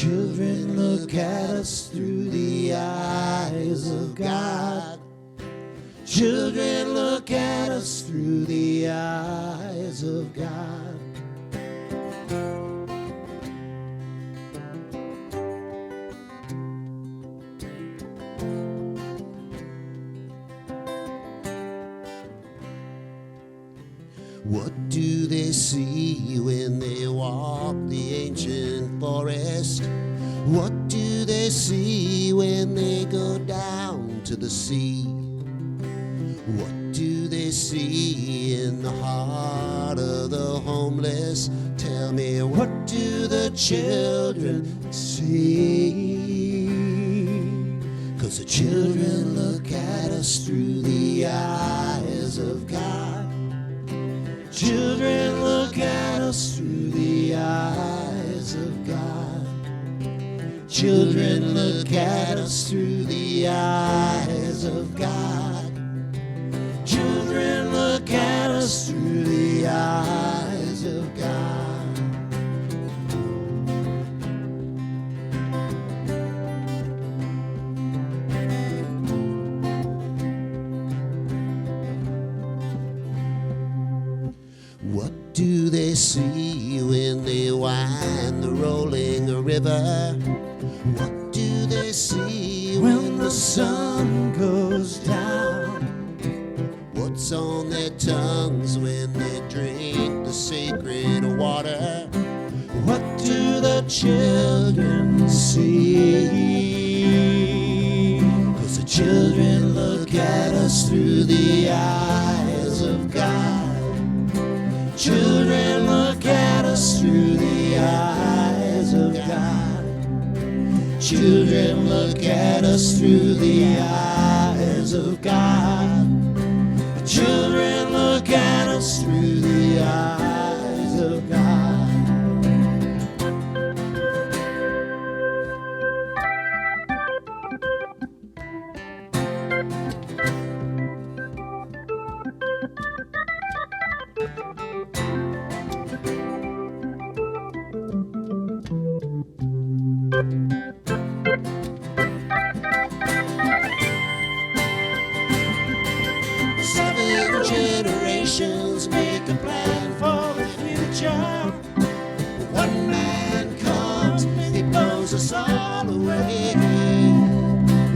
Children, look at us through the eyes of God. Children, look at us through the eyes of God. What do they see when they walk the ancient forest? What do they see when they go down to the sea? What do they see in the heart of the homeless? Tell me, what do the children see? 'Cause the children look at us through the eyes of God. Children, look at us through the eyes of God. Children, look at us through the eyes of God. Children, look at us through the eyes of God. What do they see when they wind the rolling river? What do they see when the sun goes down? What's on their tongues when they drink the sacred water? What do the children see? 'Cause the children look at us through the eyes of God. Children, look at us through the eyes of God. Children, look at us through the eyes of God. Children, look at us through the eyes of God. Seven generations make a plan for the future. One man comes, he blows us all away.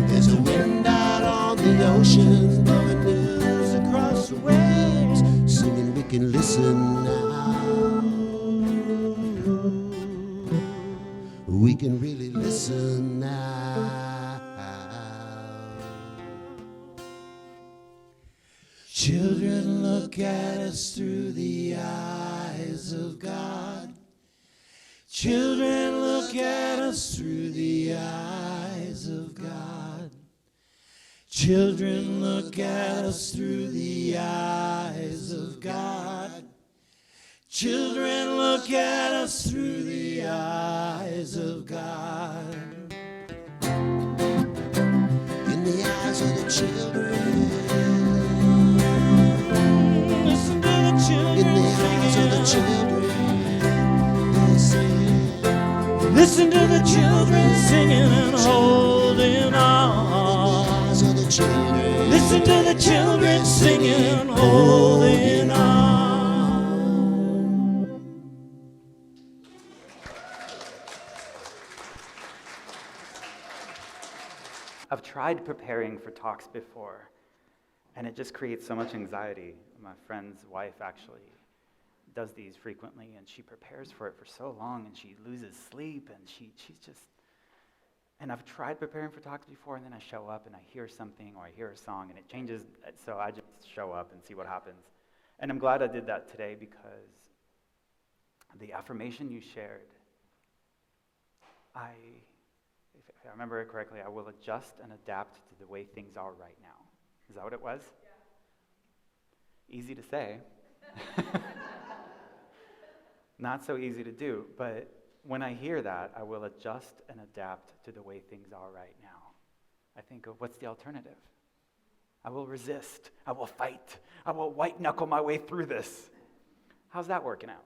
There's a wind out on the ocean, blowing news across the waves, singing we can listen now. We can really listen now. Children, look at us through the eyes of God. Children, look at us through the eyes of God. Children, look at us through the eyes of God. Children, look at us through the eyes of God. In the eyes of the children. Listen to the children. In the eyes of the children. They sing. Listen to the children singing and holding on. In the eyes of the children. Listen to the children singing and holding on. I've tried preparing for talks before, and it just creates so much anxiety. My friend's wife actually does these frequently, and she prepares for it for so long, and she loses sleep, and she's just... And I've tried preparing for talks before, and then I show up, and I hear something, or I hear a song, and it changes, so I just show up and see what happens. And I'm glad I did that today, because the affirmation you shared, if I remember it correctly, I will adjust and adapt to the way things are right now. Is that what it was? Yeah. Easy to say. Not so easy to do, but when I hear that, I will adjust and adapt to the way things are right now. I think of, what's the alternative? I will resist. I will fight. I will white knuckle my way through this. How's that working out?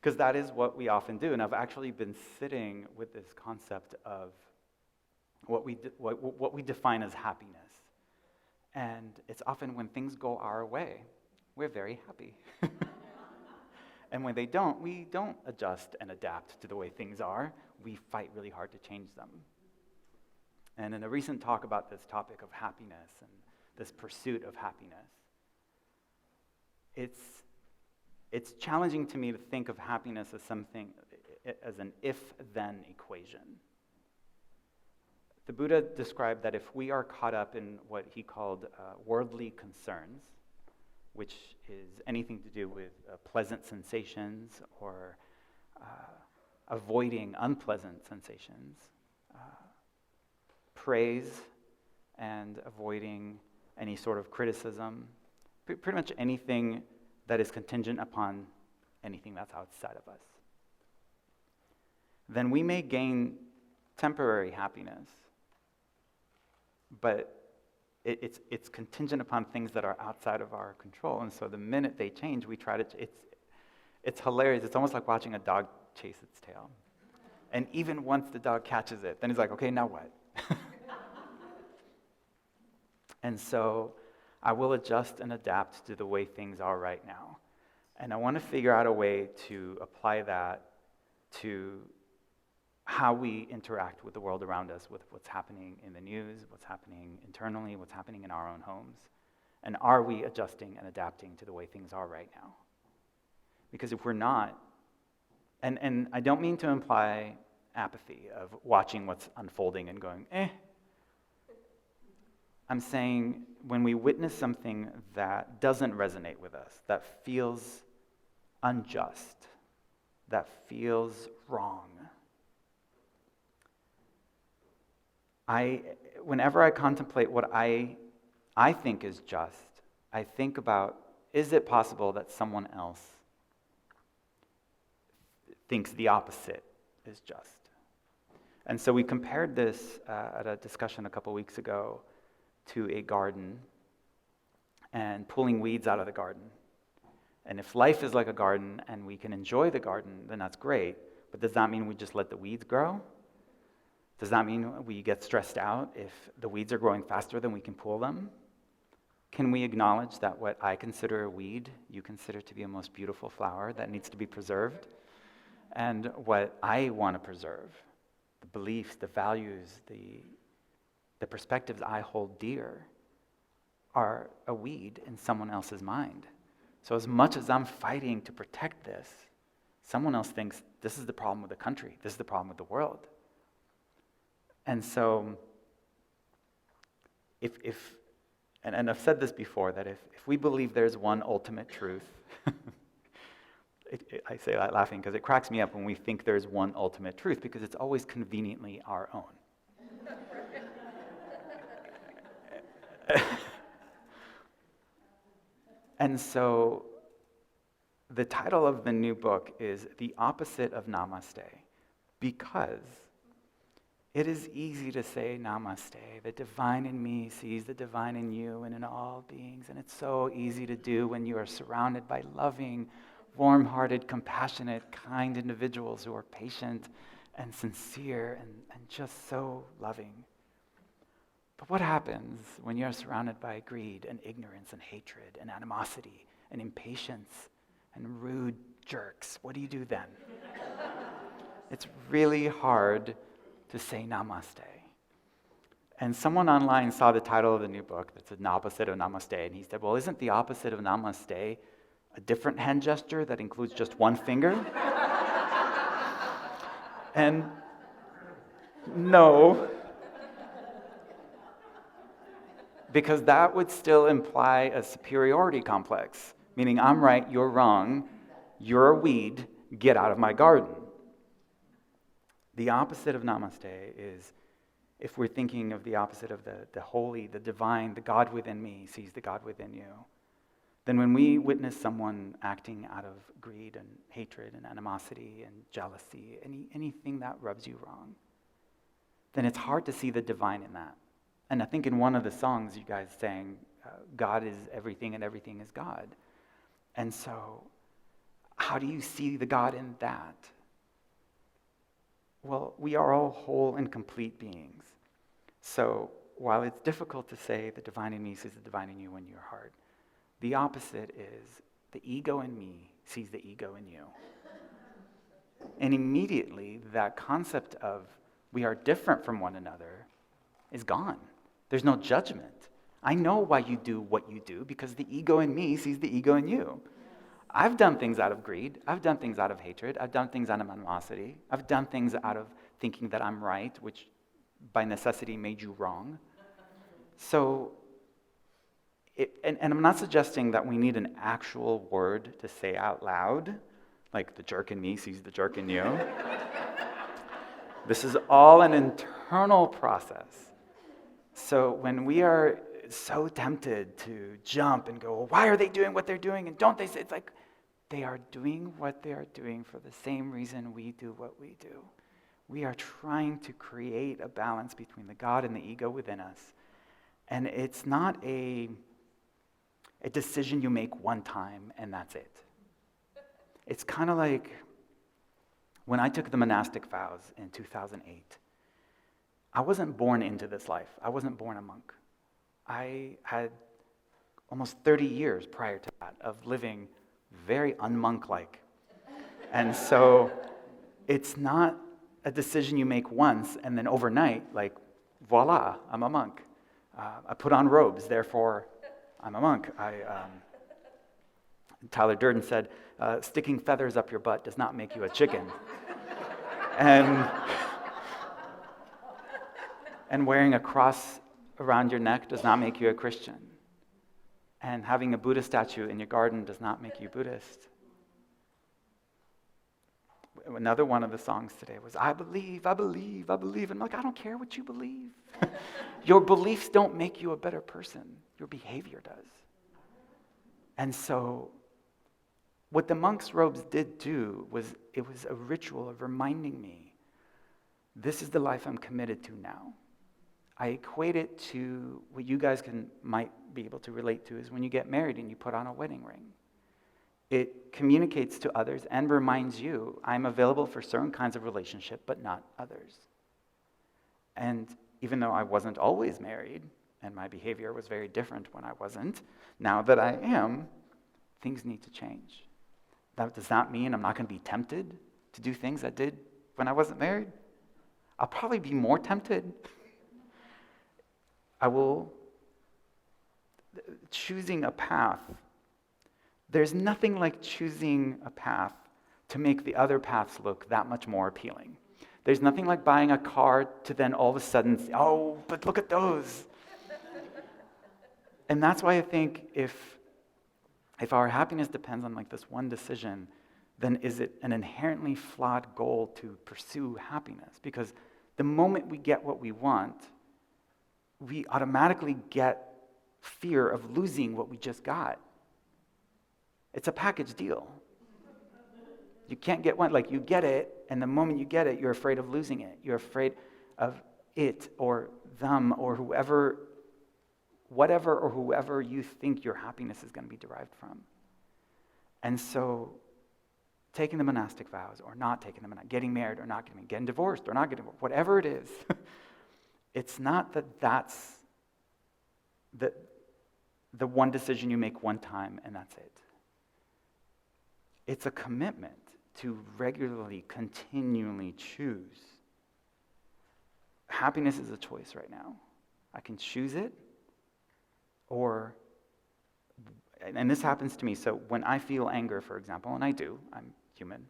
Because that is what we often do. And I've actually been sitting with this concept of what we define as happiness. And it's often when things go our way, we're very happy. And when they don't, we don't adjust and adapt to the way things are. We fight really hard to change them. And in a recent talk about this topic of happiness and this pursuit of happiness, it's challenging to me to think of happiness as something, as an if-then equation. The Buddha described that if we are caught up in what he called worldly concerns, which is anything to do with pleasant sensations or avoiding unpleasant sensations, praise and avoiding any sort of criticism, pretty much anything that is contingent upon anything that's outside of us, then we may gain temporary happiness, but it's contingent upon things that are outside of our control. And so the minute they change, we try to, it's hilarious. It's almost like watching a dog chase its tail. And even once the dog catches it, then he's like, okay, now what? And so I will adjust and adapt to the way things are right now. And I want to figure out a way to apply that to how we interact with the world around us, with what's happening in the news, what's happening internally, what's happening in our own homes. And are we adjusting and adapting to the way things are right now? Because if we're not, and I don't mean to imply apathy of watching what's unfolding and going, I'm saying when we witness something that doesn't resonate with us, that feels unjust, that feels wrong, whenever I contemplate what I think is just, I think about, is it possible that someone else thinks the opposite is just? And so we compared this at a discussion a couple weeks ago to a garden and pulling weeds out of the garden. And if life is like a garden and we can enjoy the garden, then that's great. But does that mean we just let the weeds grow? Does that mean we get stressed out if the weeds are growing faster than we can pull them? Can we acknowledge that what I consider a weed, you consider to be a most beautiful flower that needs to be preserved? And what I want to preserve, the beliefs, the values, the perspectives I hold dear, are a weed in someone else's mind. So as much as I'm fighting to protect this, someone else thinks this is the problem with the country, this is the problem with the world. And so, and I've said this before, that if we believe there's one ultimate truth, I say that laughing because it cracks me up when we think there's one ultimate truth, because it's always conveniently our own. And so, the title of the new book is The Opposite of Namaste, because it is easy to say namaste. The divine in me sees the divine in you and in all beings. And it's so easy to do when you are surrounded by loving, warm-hearted, compassionate, kind individuals who are patient and sincere and just so loving. But what happens when you're surrounded by greed and ignorance and hatred and animosity and impatience and rude jerks? What do you do then? It's really hard to say namaste. And someone online saw the title of the new book that said "The Opposite of Namaste," and he said, well, isn't the opposite of namaste a different hand gesture that includes just one finger? And no, because that would still imply a superiority complex, meaning I'm right, you're wrong, you're a weed, get out of my garden. The opposite of namaste is, if we're thinking of the opposite of the holy, the divine, the God within me sees the God within you, then when we witness someone acting out of greed and hatred and animosity and jealousy, anything that rubs you wrong, then it's hard to see the divine in that. And I think in one of the songs you guys sang, God is everything and everything is God. And so how do you see the God in that? Well, we are all whole and complete beings. So while it's difficult to say the divine in me sees the divine in you in your heart, the opposite is the ego in me sees the ego in you. And immediately that concept of we are different from one another is gone. There's no judgment. I know why you do what you do because the ego in me sees the ego in you. I've done things out of greed. I've done things out of hatred. I've done things out of animosity. I've done things out of thinking that I'm right, which by necessity made you wrong. So, and I'm not suggesting that we need an actual word to say out loud, like the jerk in me sees the jerk in you. This is all an internal process. So when we are so tempted to jump and go, well, why are they doing what they're doing? And don't they say, it's like, they are doing what they are doing for the same reason we do what we do. We are trying to create a balance between the God and the ego within us. And it's not a decision you make one time and that's it. It's kind of like when I took the monastic vows in 2008. I wasn't born into this life. I wasn't born a monk. I had almost 30 years prior to that of living very un-monk-like. And so it's not a decision you make once and then overnight, like, voila, I'm a monk. I put on robes, therefore I'm a monk. Tyler Durden said, sticking feathers up your butt does not make you a chicken. And wearing a cross around your neck does not make you a Christian. And having a Buddha statue in your garden does not make you Buddhist. Another one of the songs today was, I believe, I believe, I believe. And I'm like, I don't care what you believe. Your beliefs don't make you a better person. Your behavior does. And so what the monk's robes did do was, it was a ritual of reminding me, this is the life I'm committed to now. I equate it to what you guys might be able to relate to is when you get married and you put on a wedding ring. It communicates to others and reminds you, I'm available for certain kinds of relationship, but not others. And even though I wasn't always married, and my behavior was very different when I wasn't, now that I am, things need to change. That does not mean I'm not going to be tempted to do things I did when I wasn't married. I'll probably be more tempted. Choosing a path. There's nothing like choosing a path to make the other paths look that much more appealing. There's nothing like buying a car to then all of a sudden say, oh, but look at those. And that's why I think if our happiness depends on like this one decision, then is it an inherently flawed goal to pursue happiness? Because the moment we get what we want, we automatically get fear of losing what we just got. It's a package deal. You can't get one, like you get it, and the moment you get it, you're afraid of losing it. You're afraid of it or them or whatever or whoever you think your happiness is going to be derived from. And so taking the monastic vows or not taking them, getting married or not getting divorced or not getting divorced, whatever it is, it's not that's the one decision you make one time and that's it. It's a commitment to regularly, continually choose. Happiness is a choice right now. I can choose it, and this happens to me, so when I feel anger, for example, and I do, I'm human,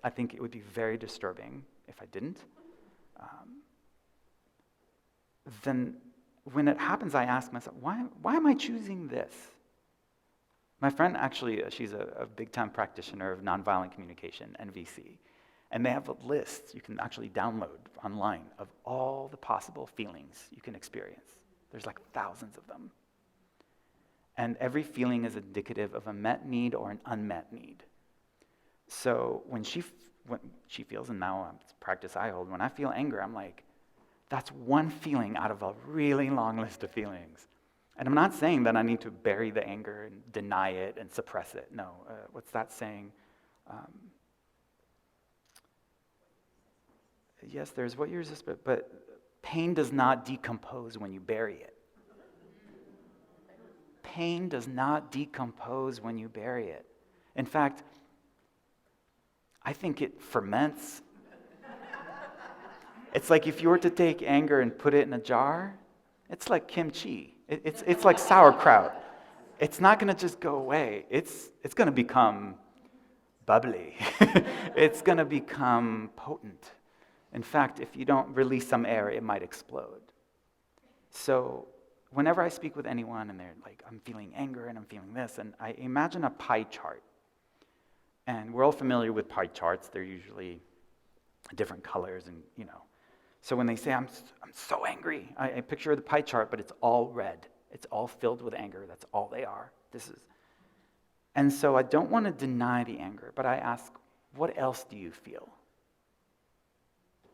I think it would be very disturbing if I didn't. Then when it happens, I ask myself, why am I choosing this? My friend actually, she's a big-time practitioner of nonviolent communication, NVC, and they have a list you can actually download online of all the possible feelings you can experience. There's like thousands of them. And every feeling is indicative of a met need or an unmet need. So when she feels, and now it's a practice I hold, when I feel anger, I'm like, that's one feeling out of a really long list of feelings. And I'm not saying that I need to bury the anger and deny it and suppress it. No. What's that saying? Yes, there's what you resist, but pain does not decompose when you bury it. Pain does not decompose when you bury it. In fact, I think it ferments. It's like if you were to take anger and put it in a jar, it's like kimchi. It's like sauerkraut. It's not going to just go away. It's going to become bubbly. It's going to become potent. In fact, if you don't release some air, it might explode. So whenever I speak with anyone and they're like, I'm feeling anger and I'm feeling this, and I imagine a pie chart. And we're all familiar with pie charts. They're usually different colors and, So when they say, I'm so angry, I picture the pie chart, but it's all red. It's all filled with anger. That's all they are. And so I don't want to deny the anger, but I ask, what else do you feel?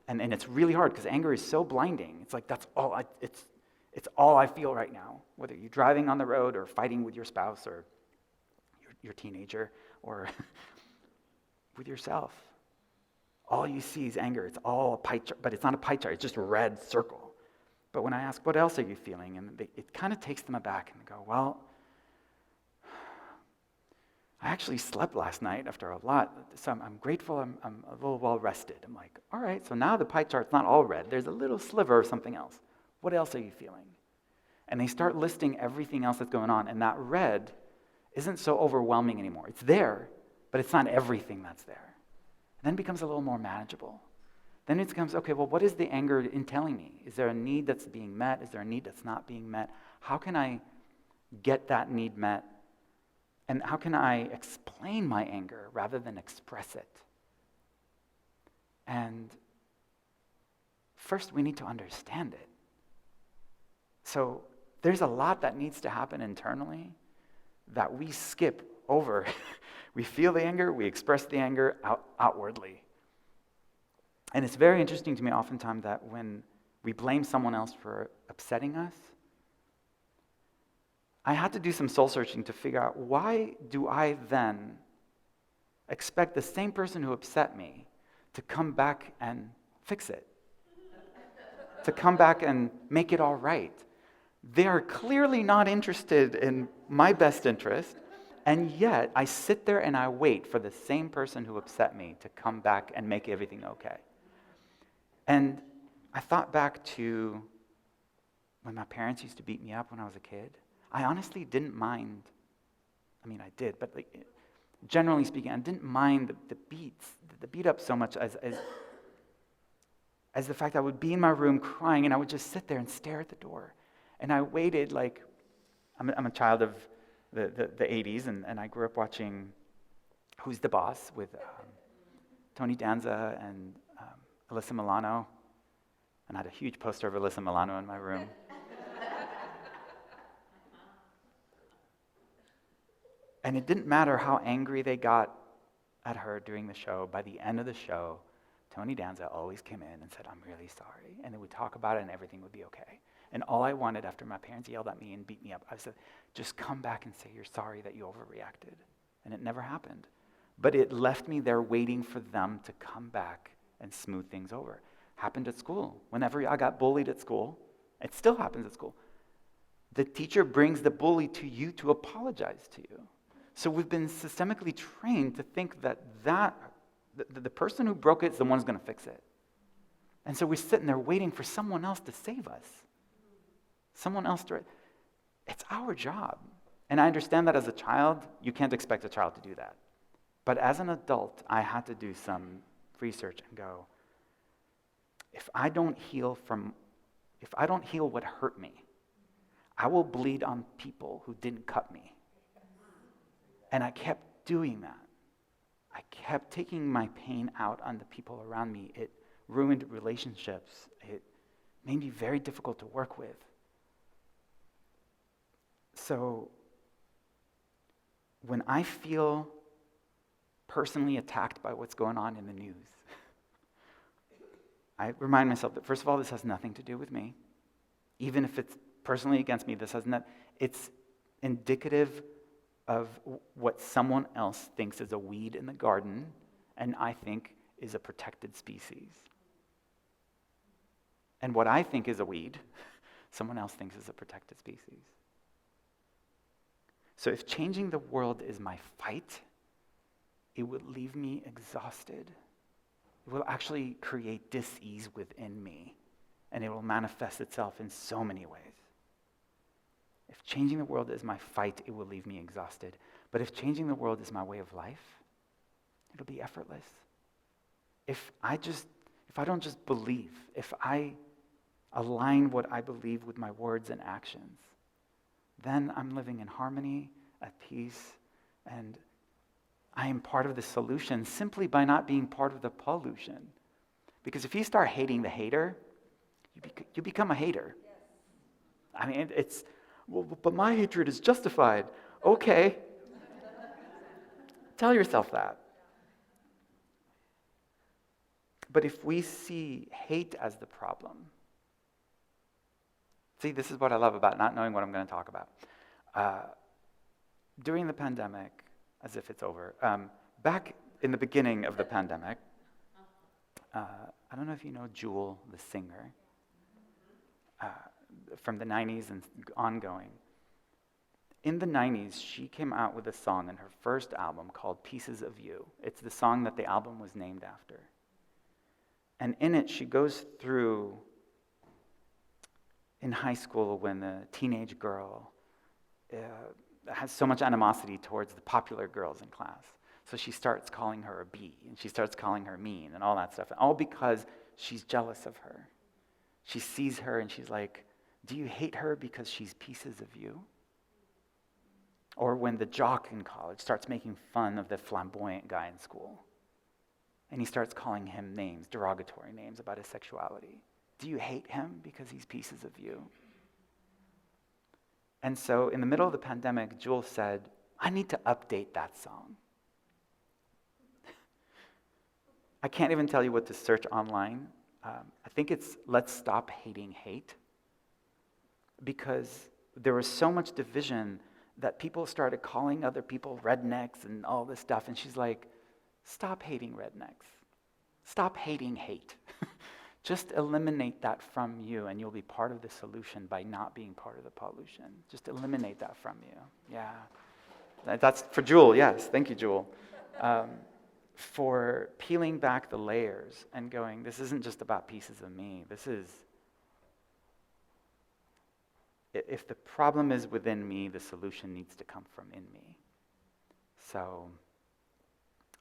And it's really hard because anger is so blinding. It's like that's all it's all I feel right now. Whether you're driving on the road or fighting with your spouse or your teenager or with yourself. All you see is anger. It's all a pie chart, but it's not a pie chart. It's just a red circle. But when I ask, what else are you feeling? And it kind of takes them aback and they go, well, I actually slept last night after a lot, so I'm grateful I'm a little well rested. I'm like, all right, so now the pie chart's not all red. There's a little sliver of something else. What else are you feeling? And they start listing everything else that's going on, and that red isn't so overwhelming anymore. It's there, but it's not everything that's there. And then it becomes a little more manageable. Then it becomes, okay, well, what is the anger telling me? Is there a need that's being met? Is there a need that's not being met? How can I get that need met? And how can I explain my anger rather than express it? And first, we need to understand it. So there's a lot that needs to happen internally that we skip over. We feel the anger, we express the anger outwardly. And it's very interesting to me oftentimes that when we blame someone else for upsetting us, I had to do some soul searching to figure out, why do I then expect the same person who upset me to come back and fix it? To come back and make it all right? They are clearly not interested in my best interest, and yet I sit there and I wait for the same person who upset me to come back and make everything okay. And I thought back to when my parents used to beat me up when I was a kid. I honestly didn't mind. I mean, I did, but generally speaking, I didn't mind the beat up so much as the fact I would be in my room crying and I would just sit there and stare at the door. And I waited I'm a child of the 80s, and I grew up watching Who's the Boss with Tony Danza and Alyssa Milano. And I had a huge poster of Alyssa Milano in my room. And it didn't matter how angry they got at her during the show. By the end of the show, Tony Danza always came in and said, I'm really sorry. And they would talk about it and everything would be okay. And all I wanted after my parents yelled at me and beat me up, I said, just come back and say you're sorry that you overreacted. And it never happened. But it left me there waiting for them to come back and smooth things over. Happened at school. Whenever I got bullied at school, it still happens at school, the teacher brings the bully to you to apologize to you. So we've been systemically trained to think that the person who broke it is the one who's going to fix it. And so we're sitting there waiting for someone else to save us. Someone else to... It's our job. And I understand that as a child, you can't expect a child to do that. But as an adult, I had to do some research and go, if I don't heal what hurt me, I will bleed on people who didn't cut me. And I kept doing that. I kept taking my pain out on the people around me. It ruined relationships. It made me very difficult to work with. So when I feel personally attacked by what's going on in the news, I remind myself that, first of all, this has nothing to do with me. Even if it's personally against me, It's indicative of what someone else thinks is a weed in the garden, and I think is a protected species. And what I think is a weed, someone else thinks is a protected species. So if changing the world is my fight, it would leave me exhausted. It will actually create dis-ease within me, and it will manifest itself in so many ways. If changing the world is my fight, it will leave me exhausted. But if changing the world is my way of life, it'll be effortless. If I don't just believe, if I align what I believe with my words and actions, then I'm living in harmony, at peace, and I am part of the solution simply by not being part of the pollution. Because if you start hating the hater, you become a hater. I mean, well, but my hatred is justified. Okay. Tell yourself that. But if we see hate as the problem, see, this is what I love about not knowing what I'm going to talk about. During the pandemic, as if it's over, back in the beginning of the pandemic, I don't know if you know Jewel, the singer, from the 90s and ongoing. In the 90s, she came out with a song in her first album called Pieces of You. It's the song that the album was named after. And in it, she goes through, in high school, when a teenage girl has so much animosity towards the popular girls in class. So she starts calling her a B, and she starts calling her mean, and all that stuff. All because she's jealous of her. She sees her, and she's like, do you hate her because she's pieces of you? Or when the jock in college starts making fun of the flamboyant guy in school, and he starts calling him names, derogatory names about his sexuality. Do you hate him because he's pieces of you? And so in the middle of the pandemic, Jewel said, I need to update that song. I can't even tell you what to search online. I think it's Let's Stop Hating Hate. Because there was so much division that people started calling other people rednecks and all this stuff. And she's like, stop hating rednecks. Stop hating hate. Just eliminate that from you, and you'll be part of the solution by not being part of the pollution. Just eliminate that from you. Yeah. That's for Jewel, yes. Thank you, Jewel. For peeling back the layers and going, this isn't just about pieces of me. This is, if the problem is within me, the solution needs to come from in me. So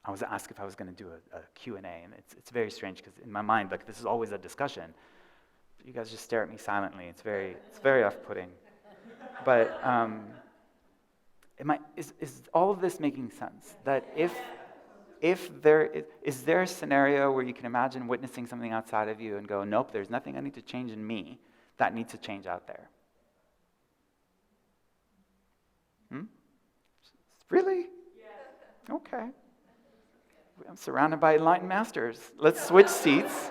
I was asked if I was going to do a Q&A, and it's very strange because in my mind, like, this is always a discussion. You guys just stare at me silently. It's very off-putting. But is all of this making sense? That if there is there a scenario where you can imagine witnessing something outside of you and go, nope, there's nothing I need to change in me that needs to change out there? Really? Yes. Okay. I'm surrounded by enlightened masters. Let's switch seats.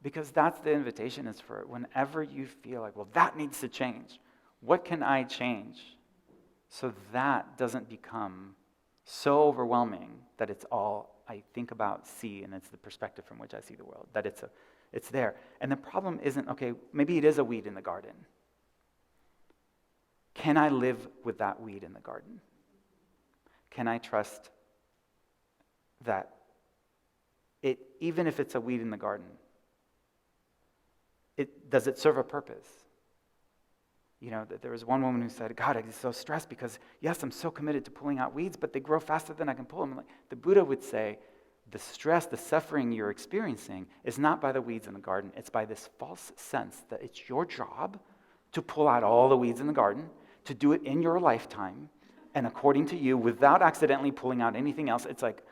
Because that's the invitation, is for whenever you feel like, well, that needs to change. What can I change so that doesn't become so overwhelming that it's all I think about, see, and it's the perspective from which I see the world, that it's there. And the problem isn't, okay, maybe it is a weed in the garden. Can I live with that weed in the garden? Can I trust that even if it's a weed in the garden, does it serve a purpose? You know, there was one woman who said, God, I'm so stressed because, yes, I'm so committed to pulling out weeds, but they grow faster than I can pull them. Like, the Buddha would say, the stress, the suffering you're experiencing is not by the weeds in the garden. It's by this false sense that it's your job to pull out all the weeds in the garden, to do it in your lifetime, and according to you, without accidentally pulling out anything else. It's like,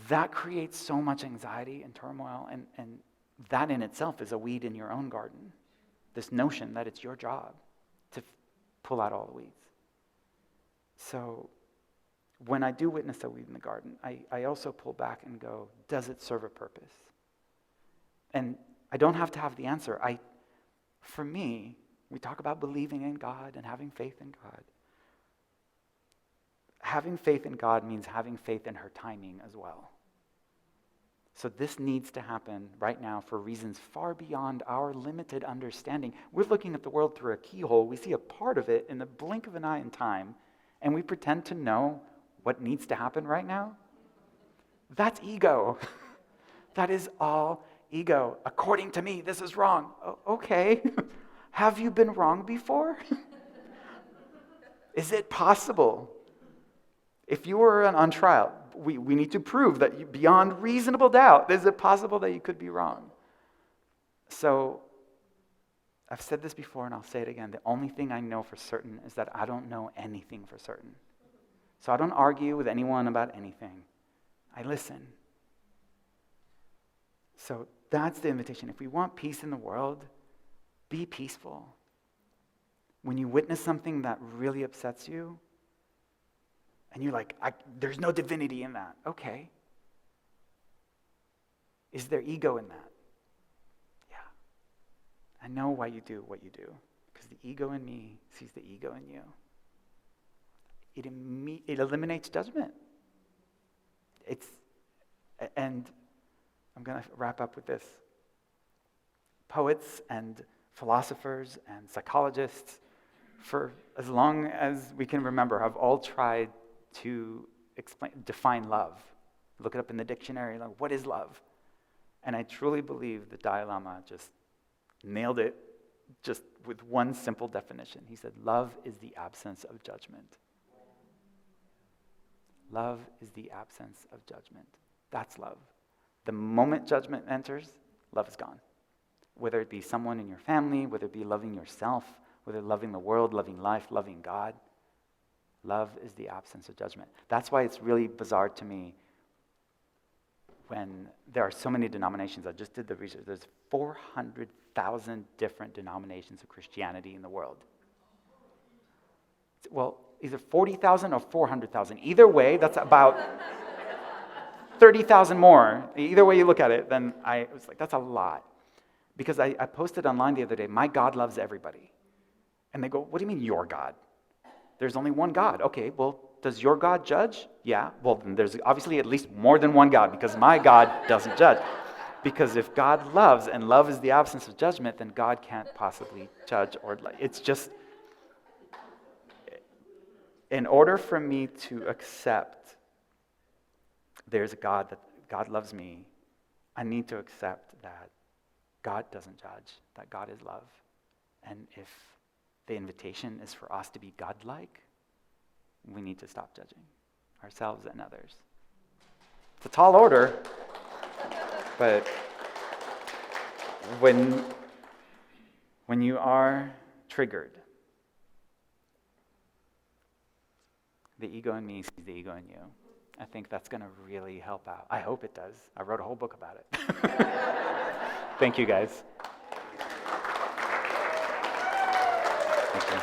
that creates so much anxiety and turmoil, and that in itself is a weed in your own garden. This notion that it's your job to pull out all the weeds. So when I do witness a weed in the garden, I also pull back and go, does it serve a purpose? And I don't have to have the answer. For me, we talk about believing in God and having faith in God. Having faith in God means having faith in her timing as well. So this needs to happen right now for reasons far beyond our limited understanding. We're looking at the world through a keyhole. We see a part of it in the blink of an eye in time, and we pretend to know what needs to happen right now. That's ego. That is all ego. According to me, this is wrong. Okay. Have you been wrong before? Is it possible? If you were on trial, we need to prove that beyond reasonable doubt, is it possible that you could be wrong? So, I've said this before and I'll say it again. The only thing I know for certain is that I don't know anything for certain. So I don't argue with anyone about anything. I listen. So that's the invitation. If we want peace in the world, be peaceful. When you witness something that really upsets you, and you're like, there's no divinity in that. Okay. Is there ego in that? Yeah. I know why you do what you do. Because the ego in me sees the ego in you. It eliminates judgment. And I'm going to wrap up with this. Poets and philosophers and psychologists, for as long as we can remember, have all tried to define love. Look it up in the dictionary, like, what is love? And I truly believe the Dalai Lama just nailed it just with one simple definition. He said, love is the absence of judgment. Love is the absence of judgment. That's love. The moment judgment enters, love is gone. Whether it be someone in your family, whether it be loving yourself, whether loving the world, loving life, loving God, love is the absence of judgment. That's why it's really bizarre to me when there are so many denominations. I just did the research. There's 400,000 different denominations of Christianity in the world. Well, either 40,000 or 400,000. Either way, that's about 30,000 more. Either way you look at it, then I was like, that's a lot. Because I posted online the other day, my God loves everybody. And they go, what do you mean your God? There's only one God. Okay, well, does your God judge? Yeah, well, then there's obviously at least more than one God, because my God doesn't judge. Because if God loves, and love is the absence of judgment, then God can't possibly judge. It's just, in order for me to accept there's a God, that God loves me, I need to accept that God doesn't judge, that God is love. And if the invitation is for us to be godlike, we need to stop judging ourselves and others. It's a tall order, but when you are triggered, the ego in me sees the ego in you. I think that's going to really help out. I hope it does. I wrote a whole book about it. Thank you, guys.